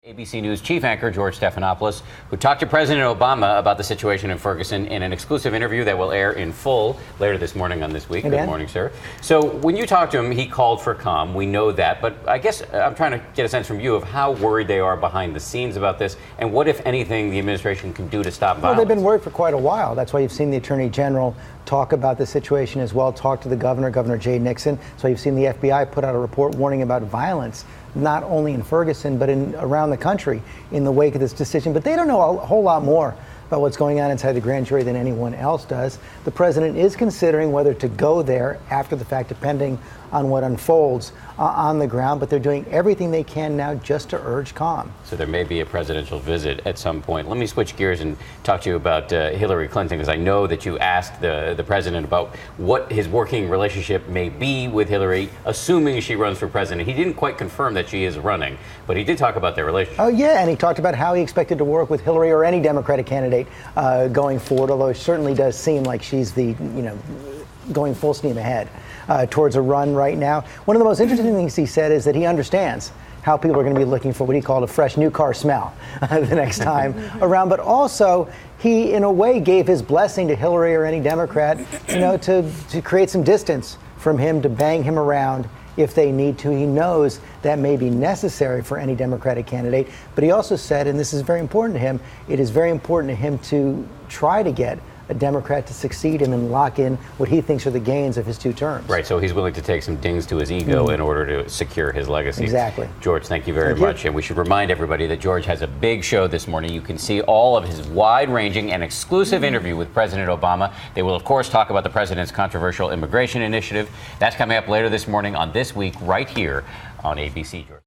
ABC News chief anchor George Stephanopoulos, who talked to President Obama about the situation in Ferguson in an exclusive interview that will air in full later this morning on This Week. Hey, Good morning, sir. So when you talked to him, he called for calm. We know that. But I guess I'm trying to get a sense from you of how worried they are behind the scenes about this and what, if anything, the administration can do to stop violence. Well, they've been worried for quite a while. That's why you've seen the Attorney General talk about the situation as well, talk to the Governor Jay Nixon. So you've seen the FBI put out a report warning about violence, not only in Ferguson, but around the country in the wake of this decision. But they don't know a whole lot more about what's going on inside the grand jury than anyone else does. The president is considering whether to go there after the fact, depending on what unfolds on the ground, but they're doing everything they can now just to urge calm. So there may be a presidential visit at some point. Let me switch gears and talk to you about Hillary Clinton, because I know that you asked the president about what his working relationship may be with Hillary, assuming she runs for president. He didn't quite confirm that she is running, but he did talk about their relationship. Oh, yeah, and he talked about how he expected to work with Hillary or any Democratic candidate going forward, although it certainly does seem like she's going full steam ahead towards a run right now. One of the most interesting things he said is that he understands how people are going to be looking for what he called a fresh new car smell the next time around. But also, he, in a way, gave his blessing to Hillary or any Democrat, to create some distance from him, to bang him around if they need to. He knows that may be necessary for any Democratic candidate. But he also said, and this is very important to him, it is very important to him to try to get a Democrat to succeed him and lock in what he thinks are the gains of his two terms. Right, so he's willing to take some dings to his ego in order to secure his legacy. Exactly. George, thank you very much. And we should remind everybody that George has a big show this morning. You can see all of his wide-ranging and exclusive interview with President Obama. They will, of course, talk about the president's controversial immigration initiative. That's coming up later this morning on This Week right here on ABC, George.